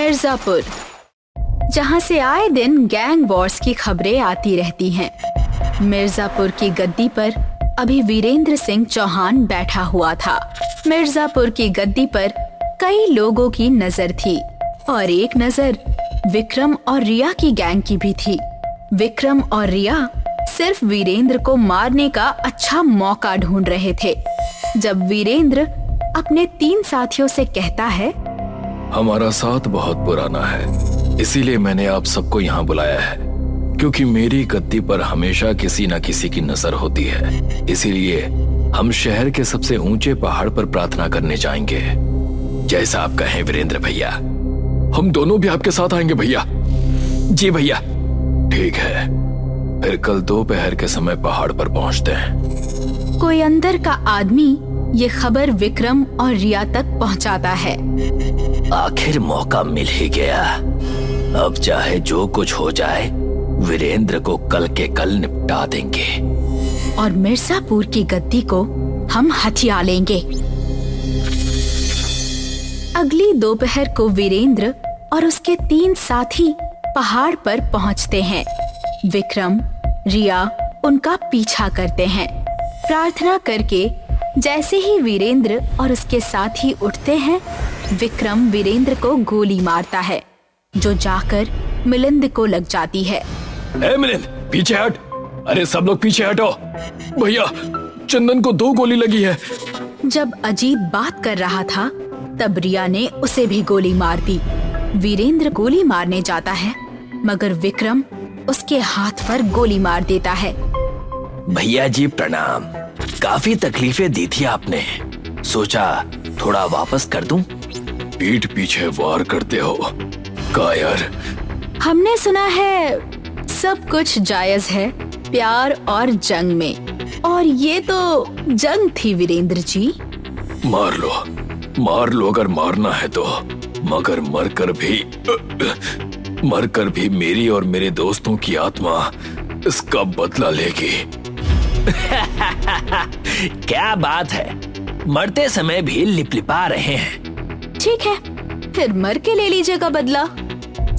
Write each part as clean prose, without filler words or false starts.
मिर्जापुर, जहां से आए दिन गैंग वॉर्स की खबरें आती रहती हैं। मिर्जापुर की गद्दी पर अभी वीरेंद्र सिंह चौहान बैठा हुआ था। मिर्जापुर की गद्दी पर कई लोगों की नजर थी और एक नजर विक्रम और रिया की गैंग की भी थी। विक्रम और रिया सिर्फ वीरेंद्र को मारने का अच्छा मौका ढूंढ रहे थे। जब वीरेंद्र अपने 3 साथियों से कहता है, हमारा साथ बहुत पुराना है, इसीलिए मैंने आप सबको यहाँ बुलाया है, क्योंकि मेरी गद्दी पर हमेशा किसी न किसी की नजर होती है। इसीलिए हम शहर के सबसे ऊंचे पहाड़ पर प्रार्थना करने जाएंगे। जैसा आप कहें वीरेंद्र भैया। हम दोनों भी आपके साथ आएंगे भैया। जी भैया। ठीक है, फिर कल दोपहर के समय पहाड़ पर पहुंचते हैं। कोई अंदर का आदमी ये खबर विक्रम और रिया तक पहुंचाता है। आखिर मौका मिल ही गया। अब चाहे जो कुछ हो जाए, वीरेंद्र को कल के कल निपटा देंगे और मिर्जापुर की गद्दी को हम हथिया लेंगे। अगली दोपहर को वीरेंद्र और उसके 3 साथी पहाड़ पर पहुंचते हैं। विक्रम, रिया उनका पीछा करते हैं। प्रार्थना करके जैसे ही वीरेंद्र और उसके साथी उठते हैं, विक्रम वीरेंद्र को गोली मारता है, जो जाकर मिलिंद को लग जाती है। ए मिलिंद, पीछे हट। अरे सब लोग पीछे हटो। भैया, चंदन को 2 गोली लगी है। जब अजीत बात कर रहा था, तब रिया ने उसे भी गोली मार दी। वीरेंद्र गोली मारने जाता है, मगर विक्रम उसके हाथ पर गोली मार देता है। भैया जी प्रणाम। काफी तकलीफें दी थी आपने, सोचा थोड़ा वापस कर दूं। पीठ पीछे वार करते हो कायर। हमने सुना है सब कुछ जायज है प्यार और जंग में, और ये तो जंग थी वीरेंद्र जी। मार लो अगर मारना है तो, मगर मरकर भी मेरी और मेरे दोस्तों की आत्मा इसका बदला लेगी। क्या बात है, मरते समय भी लिपलिपा रहे हैं। ठीक है, फिर मर के ले लीजिएगा बदला।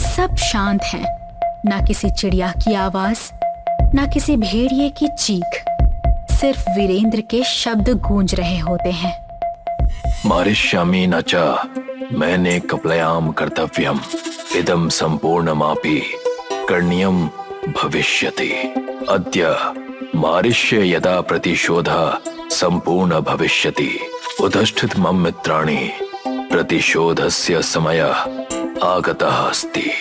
सब शांत हैं, ना किसी चिड़िया की आवाज, ना किसी भेड़िए की चीख, सिर्फ वीरेंद्र के शब्द गूंज रहे होते हैं। मारिष्यामि न च मैंने कपलयाम कर्तव्यम इदं संपूर्णमापि करणीयं भविष्यति। अद्य मारिष्ये यदा प्रतिशोधः संपूर्ण भविष्यति उदष्ठित मम मित्राणि प्रतिशोधस्य समयः आगतः अस्ति।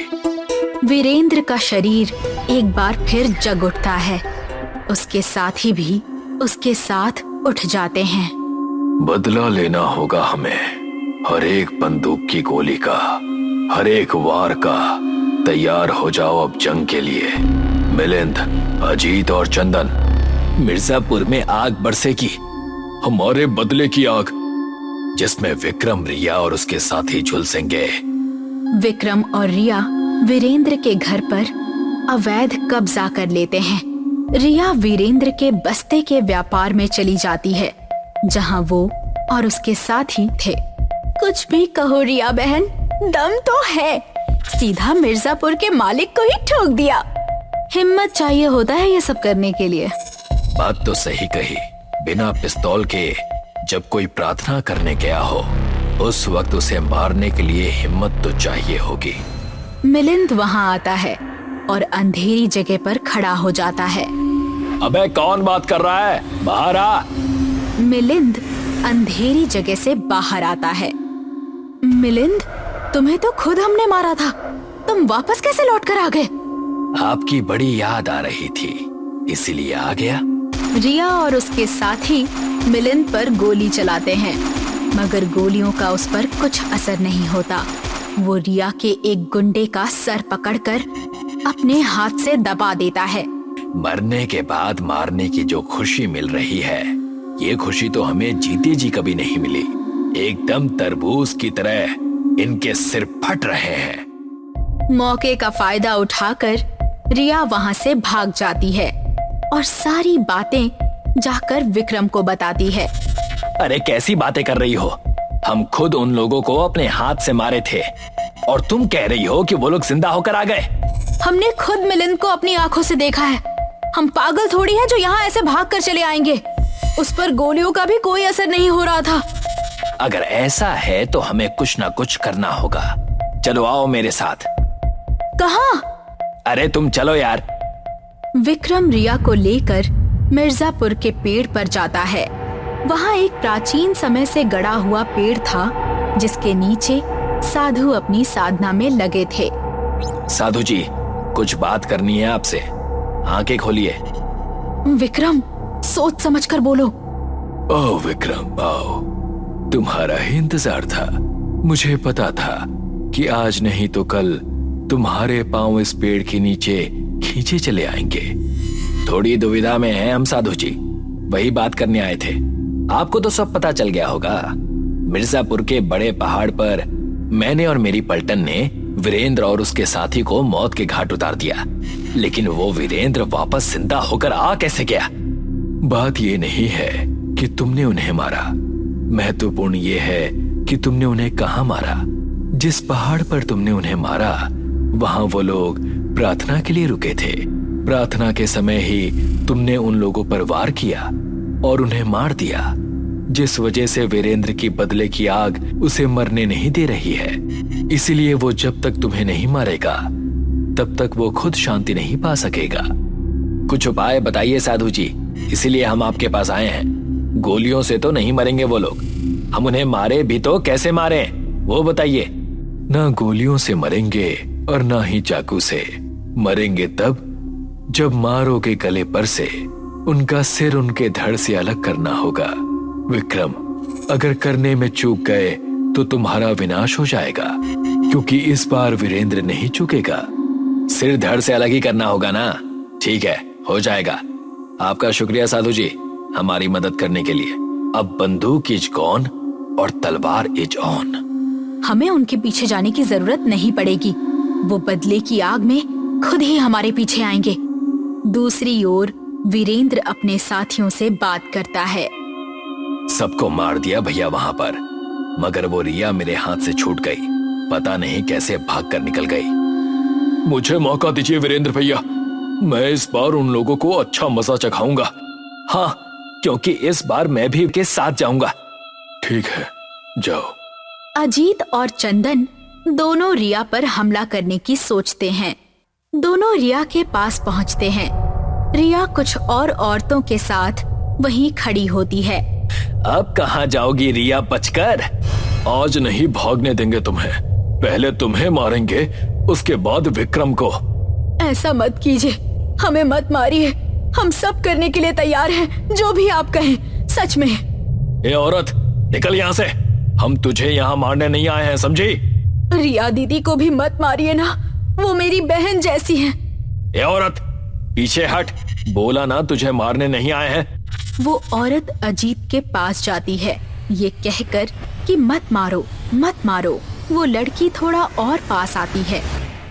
वीरेंद्र का शरीर एक बार फिर जग उठता है। उसके साथी भी उसके साथ उठ जाते हैं। बदला लेना होगा हमें, हर एक बंदूक की गोली का, हर एक वार का। तैयार हो जाओ अब जंग के लिए। मिलिंद, अजीत और चंदन। मिर्जापुर में आग बरसेगी, हमारे बदले की आग, जिसमें विक्रम, रिया और उसके साथी झुलसेंगे। विक्रम और रिया वीरेंद्र के घर पर अवैध कब्जा कर लेते हैं। रिया वीरेंद्र के बस्ते के व्यापार में चली जाती है, जहां वो और उसके साथी थे। कुछ भी कहो रिया बहन, दम तो है। सीधा मिर्जापुर के मालिक को ही ठोक दिया। हिम्मत चाहिए होता है ये सब करने के लिए। बात तो सही कही। बिना पिस्तौल के जब कोई प्रार्थना करने गया हो, उस वक्त उसे मारने के लिए हिम्मत तो चाहिए होगी। मिलिंद वहां आता है और अंधेरी जगह पर खड़ा हो जाता है। अबे कौन बात कर रहा है, बाहर आ। मिलिंद अंधेरी जगह से बाहर आता है। मिलिंद, तुम्हें तो खुद हमने मारा था, तुम वापस कैसे लौट कर आ गए? आपकी बड़ी याद आ रही थी, इसीलिए आ गया। रिया और उसके साथी मिलिंद पर गोली चलाते हैं, मगर गोलियों का उस पर कुछ असर नहीं होता। वो रिया के एक गुंडे का सर पकड़कर अपने हाथ से दबा देता है। मरने के बाद मारने की जो खुशी मिल रही है, ये खुशी तो हमें जीते जी कभी नहीं मिली। एकदम तरबूज की तरह इनके सिर फट रहे हैं। मौके का फायदा उठाकर रिया वहां से भाग जाती है और सारी बातें जाकर विक्रम को बताती है। अरे कैसी बातें कर रही हो, हम खुद उन लोगों को अपने हाथ से मारे थे। और तुम कह रही हो कि वो लोग जिंदा होकर आ गए। हमने खुद मिलिंद को अपनी आंखों से देखा है। हम पागल थोड़ी हैं जो यहाँ ऐसे भाग कर चले आएंगे। उस पर गोलियों का भी कोई असर नहीं हो रहा था। अगर ऐसा है तो हमें कुछ ना कुछ करना होगा। चलो आओ मेरे साथ। कहाँ? अरे तुम चलो यार। विक्रम रिया को लेकर मिर्जापुर के पेड़ पर जाता है। वहाँ एक प्राचीन समय से गड़ा हुआ पेड़ था जिसके नीचे साधु अपनी साधना में लगे थे। साधु जी, कुछ बात करनी है आपसे। आंखें खोलिए। विक्रम, सोच समझ कर बोलो। ओ विक्रम, आओ। तुम्हारा ही इंतजार था। मुझे पता था कि आज नहीं तो कल तुम्हारे पांव इस पेड़ के नीचे खींचे चले आएंगे। थोड़ी दुविधा में हैं हम साधु जी, वही बात करने आए थे। आपको तो सब पता चल गया होगा। मिर्जापुर के बड़े पहाड़ पर मैंने और मेरी पलटन ने वीरेंद्र और उसके साथी को मौत के घाट उतार दिया, लेकिन वो वीरेंद्र वापस जिंदा होकर आ कैसे गया? बात ये नहीं है कि तुमने उन्हें मारा, महत्वपूर्ण ये है कि तुमने उन्हें कहाँ मारा। जिस पहाड़ पर तुमने उन्हें मारा वहां वो लोग प्रार्थना के लिए रुके थे। प्रार्थना के समय ही तुमने उन लोगों पर वार किया और उन्हें मार दिया, जिस वजह से वीरेंद्र की बदले की आग उसे मरने नहीं दे रही है। इसीलिए वो जब तक तुम्हें नहीं मारेगा तब तक वो खुद शांति नहीं पा सकेगा। कुछ उपाय बताइए साधु जी, इसीलिए हम आपके पास आए हैं। गोलियों से तो नहीं मरेंगे वो लोग। हम उन्हें मारे भी तो कैसे मारे, वो बताइए। ना गोलियों से मरेंगे और ना ही चाकू से। मरेंगे तब जब मारोगे गले पर से उनका सिर उनके धड़ से अलग करना होगा। विक्रम, अगर करने में चूक गए तो तुम्हारा विनाश हो जाएगा, क्योंकि इस बार वीरेंद्र नहीं चूकेगा। सिर धड़ से अलग ही करना होगा ना? ठीक है, हो जाएगा। आपका शुक्रिया साधु जी, हमारी मदद करने के लिए। अब बंदूक इज गॉन और तलवार इज ऑन। हमें उनके पीछे जाने की जरूरत नहीं पड़ेगी। वो बदले की आग में खुद ही हमारे पीछे आएंगे। दूसरी ओर वीरेंद्र अपने साथियों से बात करता है। सबको मार दिया भैया वहां पर, मगर वो रिया मेरे हाथ से छूट गई। पता नहीं कैसे भाग कर निकल गई। मुझे मौका दीजिए वीरेंद्र भैया, मैं इस बार उन लोगों को अच्छा मजा चखाऊंगा। हाँ, क्योंकि इस बार मैं भी के साथ जाऊंगा। ठीक है, जाओ। अजीत और चंदन दोनों रिया पर हमला करने की सोचते हैं। दोनों रिया के पास पहुंचते हैं। रिया कुछ और औरतों के साथ वहीं खड़ी होती है। अब कहाँ जाओगी रिया बचकर? आज नहीं भागने देंगे तुम्हें। पहले तुम्हें मारेंगे, उसके बाद विक्रम को। ऐसा मत कीजिए, हमें मत मारिए। हम सब करने के लिए तैयार हैं, जो भी आप कहें। सच में। ए औरत, निकल यहाँ से। हम तुझे यहाँ मारने नहीं आए हैं, समझी? रिया दीदी को भी मत मारिए ना, वो मेरी बहन जैसी है। ए औरत, पीछे हट। बोला ना तुझे मारने नहीं आए हैं। वो औरत अजीत के पास जाती है, ये कहकर कि मत मारो मत मारो। वो लड़की थोड़ा और पास आती है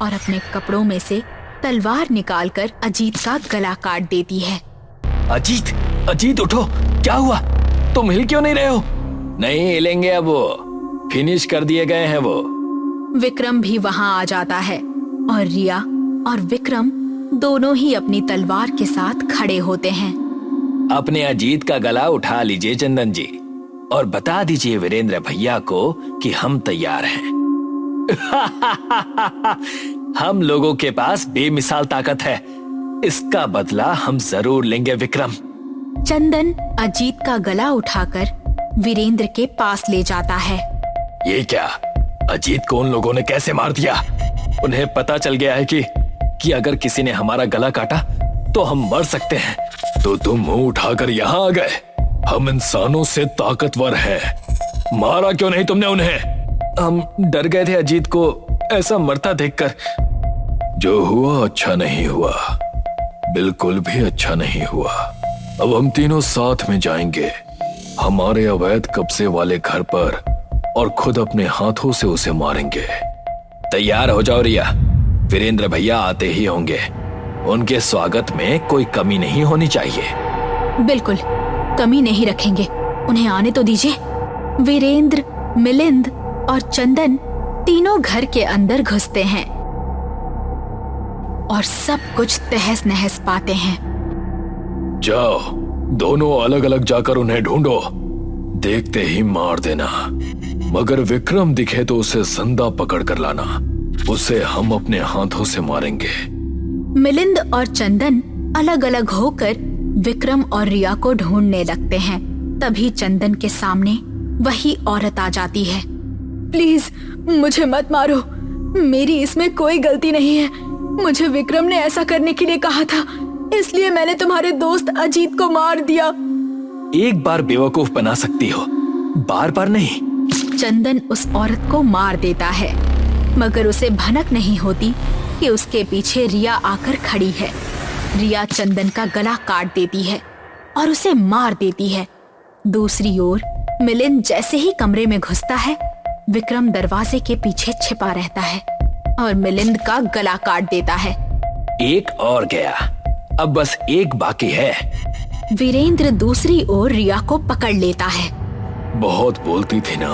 और अपने कपड़ों में से तलवार निकालकर अजीत का गला काट देती है। अजीत, अजीत उठो, क्या हुआ? तुम हिल क्यों नहीं रहे हो? नहीं हिलेंगे, अब वो फिनिश कर दिए गए हैं। वो विक्रम भी वहाँ आ जाता है और रिया और विक्रम दोनों ही अपनी तलवार के साथ खड़े होते हैं। अपने अजीत का गला उठा लीजिए चंदन जी, और बता दीजिए वीरेंद्र भैया को कि हम तैयार हैं। हम लोगों के पास बेमिसाल ताकत है, इसका बदला हम जरूर लेंगे विक्रम। चंदन अजीत का गला उठाकर वीरेंद्र के पास ले जाता है। ये क्या? अजीत को उन लोगों ने कैसे मार दिया? उन्हें पता चल गया है कि अगर किसी ने हमारा गला काटा तो हम मर सकते हैं। तो तुम मुंह उठाकर यहाँ आ गए। हम इंसानों से ताकतवर हैं। मारा क्यों नहीं तुमने उन्हें? हम डर गए थे अजीत को ऐसा मरता देखकर। जो हुआ अच्छा नहीं हुआ, बिल्कुल भी अच्छा नहीं हुआ। अब हम तीनों साथ में जाएंगे हमारे अवैध कब्जे वाले घर पर और खुद अपने हाथों से उसे मारेंगे। तैयार हो जाओ रिया, वीरेंद्र भैया आते ही होंगे। उनके स्वागत में कोई कमी नहीं होनी चाहिए। बिल्कुल, कमी नहीं रखेंगे। उन्हें आने तो दीजिए। वीरेंद्र, मिलिंद और चंदन तीनों घर के अंदर घुसते हैं और सब कुछ तहस नहस पाते हैं। जाओ, दोनों अलग अलग जाकर उन्हें ढूंढो, देखते ही मार देना। मगर विक्रम दिखे तो उसे जिंदा पकड़ कर लाना, उसे हम अपने हाथों से मारेंगे। मिलिंद और चंदन अलग अलग होकर विक्रम और रिया को ढूंढने लगते हैं। तभी चंदन के सामने वही औरत आ जाती है। प्लीज मुझे मत मारो, मेरी इसमें कोई गलती नहीं है। मुझे विक्रम ने ऐसा करने के लिए कहा था, इसलिए मैंने तुम्हारे दोस्त अजीत को मार दिया। एक बार बेवकूफ बना सकती हो, बार बार नहीं। चंदन उस औरत को मार देता है, मगर उसे भनक नहीं होती कि उसके पीछे रिया आकर खड़ी है। रिया चंदन का गला काट देती है और उसे मार देती है। दूसरी ओर मिलिंद जैसे ही कमरे में घुसता है, विक्रम दरवाजे के पीछे छिपा रहता है और मिलिंद का गला काट देता है। एक और गया, अब बस एक बाकी है। वीरेंद्र दूसरी ओर रिया को पकड़ लेता है। बहुत बोलती थी ना,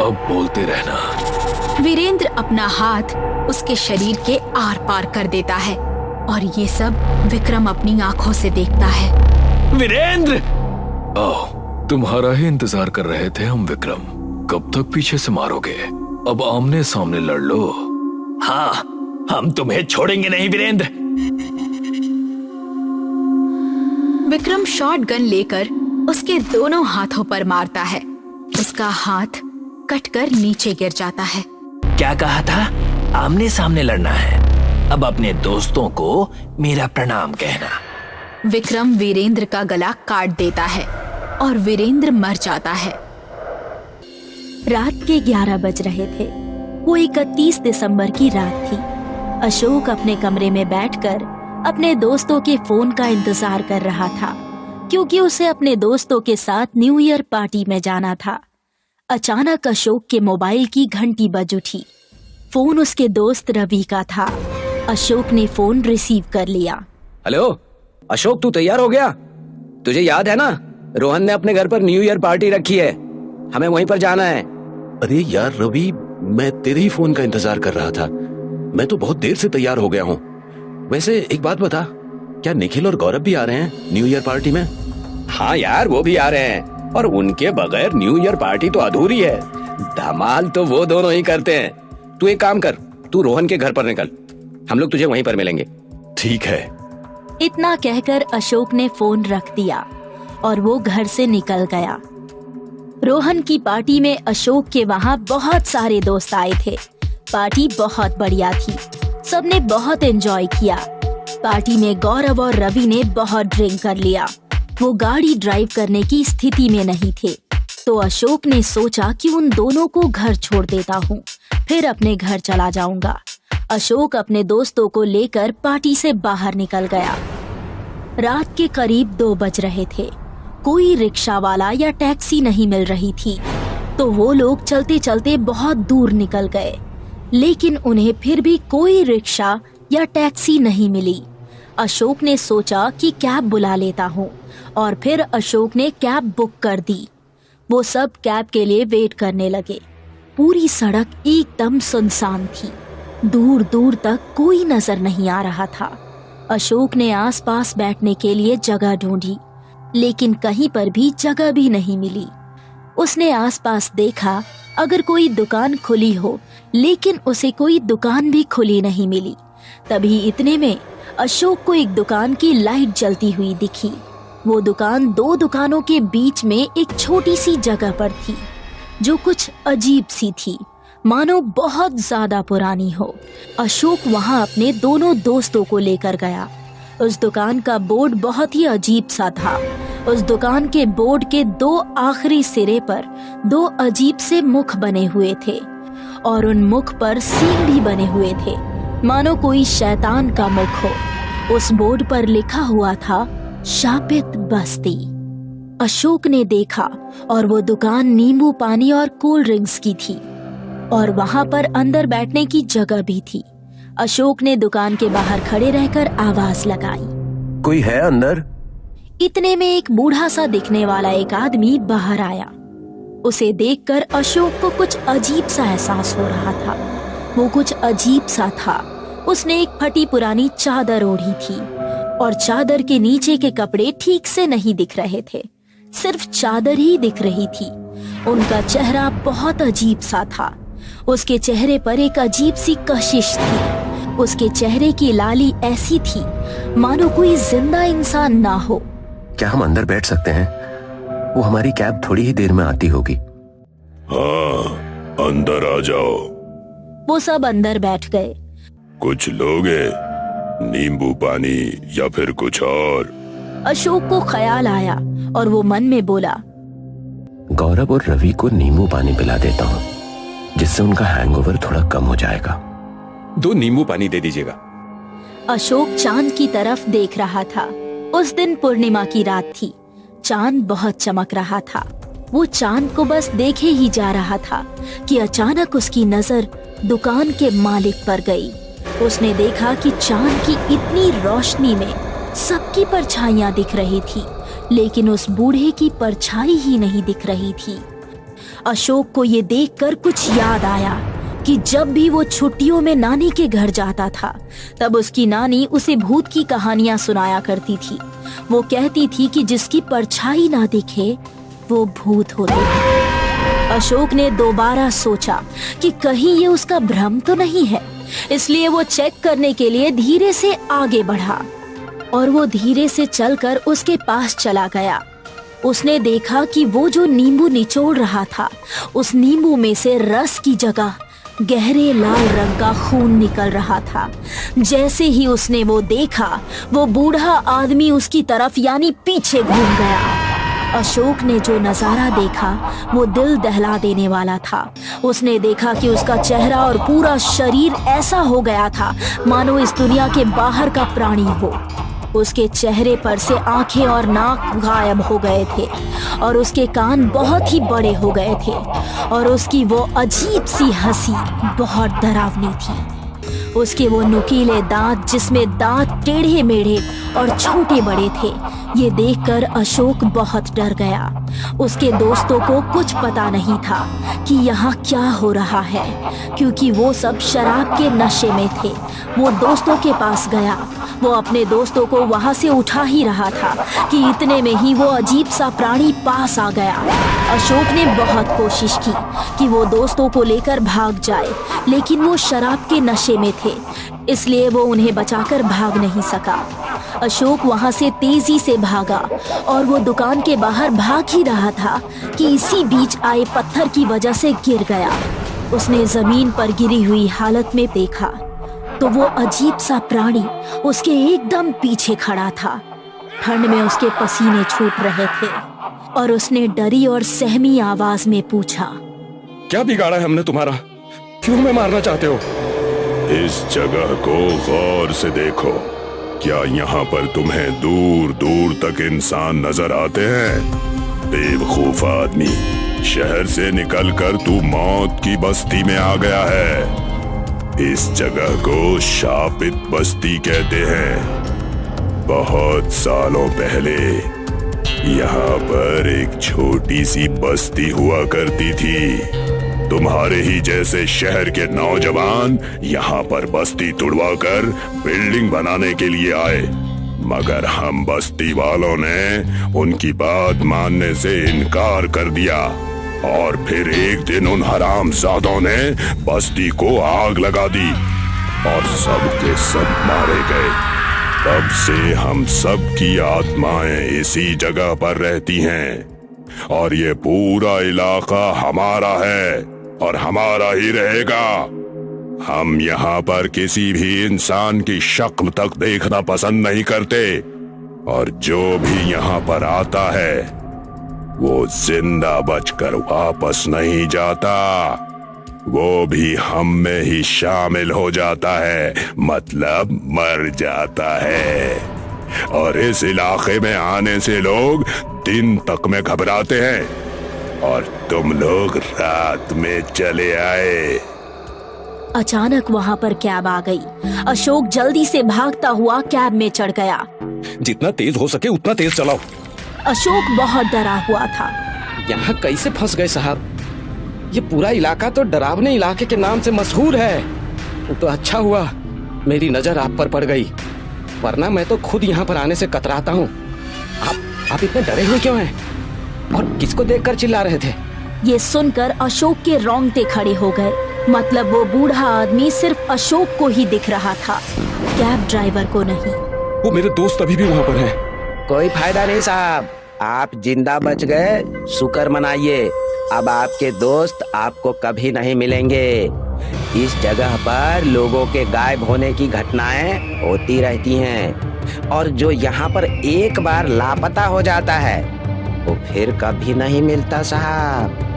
अब बोलते रहना। वीरेंद्र अपना हाथ उसके शरीर के आर पार कर देता है और ये सब विक्रम अपनी आंखों से देखता है। वीरेंद्र! आओ, तुम्हारा ही इंतजार कर रहे थे हम विक्रम। कब तक पीछे से मारोगे? अब आमने सामने लड़ लो। हाँ, हम तुम्हें छोड़ेंगे नहीं वीरेंद्र। विक्रम शॉटगन लेकर उसके दोनों हाथों पर मारता है। उसका हाथ कटकर नीचे गिर जाता है। क्या कहा था? आमने सामने लड़ना है। अब अपने दोस्तों को मेरा प्रणाम कहना। विक्रम वीरेंद्र का गला काट देता है और वीरेंद्र मर जाता है। रात के 11 बज रहे थे। वो 31 दिसंबर की रात थी। अशोक अपने कमरे में बैठकर अपने दोस्तों के फोन का इंतजार कर रहा था, क्योंकि उसे अपने दोस्तों के साथ न्यू ईयर पार्टी में जाना था। अचानक अशोक के मोबाइल की घंटी बज उठी। फोन उसके दोस्त रवि का था। अशोक ने फोन रिसीव कर लिया। हेलो अशोक, तू तैयार हो गया? तुझे याद है ना, रोहन ने अपने घर पर न्यू ईयर पार्टी रखी है, हमें वहीं पर जाना है। अरे यार रवि, मैं तेरे ही फोन का इंतजार कर रहा था। मैं तो बहुत देर से तैयार हो गया हूँ। वैसे एक बात बता, क्या निखिल और गौरव भी आ रहे हैं न्यू ईयर पार्टी में? हाँ यार, वो भी आ रहे हैं, और उनके बगैर न्यू ईयर पार्टी तो अधूरी है। धमाल तो वो दोनों ही करते हैं। तू एक काम कर, तू रोहन के घर पर निकल, हम लोग तुझे वहीं पर मिलेंगे। ठीक है। इतना कहकर अशोक ने फोन रख दिया और वो घर से निकल गया। रोहन की पार्टी में अशोक के वहाँ बहुत सारे दोस्त आए थे। पार्टी बहुत बढ़िया थी, सबने बहुत एंजॉय किया। पार्टी में गौरव और रवि ने बहुत ड्रिंक कर लिया। वो गाड़ी ड्राइव करने की स्थिति में नहीं थे, तो अशोक ने सोचा कि उन दोनों को घर छोड़ देता हूँ, फिर अपने घर चला जाऊंगा। अशोक अपने दोस्तों को लेकर पार्टी से बाहर निकल गया। रात के करीब 2 बज रहे थे। कोई रिक्शा वाला या टैक्सी नहीं मिल रही थी, तो वो लोग चलते चलते बहुत दूर निकल गए, लेकिन उन्हें फिर भी कोई रिक्शा या टैक्सी नहीं मिली। अशोक ने सोचा कि कैब बुला लेता हूँ, और फिर अशोक ने कैब बुक कर दी। वो सब कैब के लिए वेट करने लगे। पूरी सड़क एकदम सुनसान थी, दूर दूर तक कोई नजर नहीं आ रहा था। अशोक ने आसपास बैठने के लिए जगह ढूंढी, लेकिन कहीं पर भी जगह भी नहीं मिली। उसने आसपास देखा अगर कोई दुकान खुली हो, लेकिन उसे कोई दुकान भी खुली नहीं मिली। तभी इतने में अशोक को एक दुकान की लाइट जलती हुई दिखी। वो दुकान 2 दुकानों के बीच में एक छोटी सी जगह पर थी, जो कुछ अजीब सी थी, मानो बहुत ज्यादा पुरानी हो। अशोक वहां अपने दोनों दोस्तों को लेकर गया। उस दुकान का बोर्ड बहुत ही अजीब सा था। उस दुकान के बोर्ड के 2 आखिरी सिरे पर 2 अजीब से मुख बने हुए थे, और उन मुख पर सींग भी बने हुए थे, मानो कोई शैतान का मुख हो। उस बोर्ड पर लिखा हुआ था, शापित बस्ती। अशोक ने देखा और वो दुकान नींबू पानी और कोल्ड ड्रिंक्स की थी, और वहां पर अंदर बैठने की जगह भी थी। अशोक ने दुकान के बाहर खड़े रहकर आवाज लगाई, कोई है अंदर? इतने में एक बूढ़ा सा दिखने वाला एक आदमी बाहर आया। उसे देखकर अशोक को कुछ अजीब सा एहसास हो रहा था। वो कुछ अजीब सा था। उसने एक फटी पुरानी चादर ओढ़ी थी और चादर के नीचे के कपड़े ठीक से नहीं दिख रहे थे, सिर्फ चादर ही दिख रही थी। उनका चेहरा बहुत अजीब सा था। उसके चेहरे पर एक अजीब सी कशिश थी। उसके चेहरे की लाली ऐसी थी मानो कोई जिंदा इंसान ना हो। क्या हम अंदर बैठ सकते हैं? वो हमारी कैब थोड़ी ही देर में आती होगी। हाँ, अंदर आ जाओ। वो सब अंदर बैठ गए। कुछ लोगे? नींबू पानी या फिर कुछ और? अशोक को ख्याल आया और वो मन में बोला, गौरव और रवि को नींबू पानी पिला देता हूँ, जिससे उनका हैंगओवर थोड़ा कम हो जाएगा। 2 नींबू पानी दे दीजिएगा। अशोक चांद की तरफ देख रहा था। उस दिन पूर्णिमा की रात थी। चांद बहुत चमक रहा था। वो चांद को बस देखे ही जा रहा था कि अचानक उसकी नजर दुकान के मालिक पर गई। उसने देखा कि चांद की इतनी रोशनी में सबकी परछाइयां दिख रही थी, लेकिन उस बूढ़े की परछाई ही नहीं दिख रही थी। अशोक को ये देखकर कुछ याद आया कि जब भी वो छुट्टियों में नानी के घर जाता था, तब उसकी नानी उसे भूत की कहानियां सुनाया करती थी। वो कहती थी कि जिसकी परछाई ना दिखे वो भूत होते हैं। अशोक ने दोबारा सोचा कि कहीं ये उसका भ्रम तो नहीं है, इसलिए वो चेक करने के लिए धीरे से आगे बढ़ा और वो धीरे से चलकर उसके पास चला गया। उसने देखा कि वो जो नींबू निचोड़ रहा था, उस नींबू में से रस की जगह गहरे लाल रंग का खून निकल रहा था। जैसे ही उसने वो देखा, वो बूढ़ा आदमी उसकी तरफ यानी पीछे घूम गया। अशोक ने जो नजारा देखा वो दिल दहला देने वाला था। उसने देखा कि उसका चेहरा और पूरा शरीर ऐसा हो गया था मानो इस दुनिया के बाहर का प्राणी हो। उसके चेहरे पर से आंखें और नाक गायब हो गए थे और उसके कान बहुत ही बड़े हो गए थे और उसकी वो अजीब सी हंसी बहुत डरावनी थी। उसके वो नुकीले दांत, जिसमें दांत टेढ़े मेढ़े और छोटे बड़े थे, ये देखकर अशोक बहुत डर गया। उसके दोस्तों को कुछ पता नहीं था कि यहाँ क्या हो रहा है, क्योंकि वो सब शराब के नशे में थे। वो दोस्तों के पास गया। वो अपने दोस्तों को वहाँ से उठा ही रहा था कि इतने में ही वो अजीब सा प्राणी पास आ गया। अशोक ने बहुत कोशिश की कि वो दोस्तों को लेकर भाग जाए, लेकिन वो शराब के नशे में थे, इसलिए वो उन्हें बचाकर भाग नहीं सका। अशोक वहाँ से तेजी से भागा और वो दुकान के बाहर भाग ही रहा था कि इसी बीच आए पत्थर की वजह से गिर गया। उसने जमीन पर गिरी हुई हालत में देखा तो वो अजीब सा प्राणी उसके एकदम पीछे खड़ा था। ठंड में उसके पसीने छूट रहे थे और उसने डरी और सहमी आवाज में पूछा, क्या बिगाड़ा है हमने तुम्हारा? क्यों हमें मारना चाहते हो? इस जगह को गौर से देखो। क्या यहाँ पर तुम्हें दूर दूर तक इंसान नजर आते हैं? बेवकूफ आदमी, शहर से निकलकर तू मौत की बस्ती में आ गया है। इस जगह को शापित बस्ती कहते हैं। बहुत सालों पहले यहाँ पर एक छोटी सी बस्ती हुआ करती थी। तुम्हारे ही जैसे शहर के नौजवान यहाँ पर बस्ती तुड़वाकर बिल्डिंग बनाने के लिए आए, मगर हम बस्ती वालों ने उनकी बात मानने से इनकार कर दिया और फिर एक दिन उन हरामजादों ने बस्ती को आग लगा दी और सब के सब मारे गए। तब से हम सब की आत्माएं इसी जगह पर रहती हैं और ये पूरा इलाका हमारा है और हमारा ही रहेगा। हम यहाँ पर किसी भी इंसान की शक्ल तक देखना पसंद नहीं करते और जो भी यहाँ पर आता है वो जिंदा बचकर वापस नहीं जाता, वो भी हम में ही शामिल हो जाता है, मतलब मर जाता है। और इस इलाके में आने से लोग दिन तक में घबराते हैं और तुम लोग रात में चले आए। अचानक वहाँ पर कैब आ गई। अशोक जल्दी से भागता हुआ कैब में चढ़ गया। जितना तेज हो सके उतना तेज चलाओ। अशोक बहुत डरा हुआ था। यहाँ कैसे फंस गए साहब? ये पूरा इलाका तो डरावने इलाके के नाम से मशहूर है। तो अच्छा हुआ मेरी नजर आप पर पड़ गई, वरना मैं तो खुद यहाँ पर आने से कतराता हूँ। आप इतने डरे हुए क्यों हैं? और किसको देखकर चिल्ला रहे थे? ये सुनकर अशोक के रोंगटे खड़े हो गए। मतलब वो बूढ़ा आदमी सिर्फ अशोक को ही दिख रहा था, कैब ड्राइवर को नहीं। वो मेरे दोस्त अभी भी वहाँ पर हैं। कोई फायदा नहीं साहब, आप जिंदा बच गए, शुक्र मनाइए। अब आपके दोस्त आपको कभी नहीं मिलेंगे। इस जगह पर लोगों के गायब होने की घटनाएं होती रहती हैं, और जो यहाँ पर एक बार लापता हो जाता है वो फिर कभी नहीं मिलता साहब।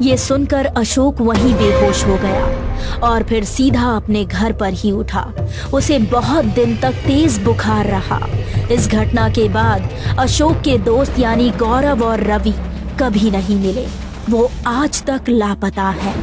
ये सुनकर अशोक वहीं बेहोश हो गया और फिर सीधा अपने घर पर ही उठा। उसे बहुत दिन तक तेज बुखार रहा। इस घटना के बाद अशोक के दोस्त यानी गौरव और रवि कभी नहीं मिले। वो आज तक लापता है।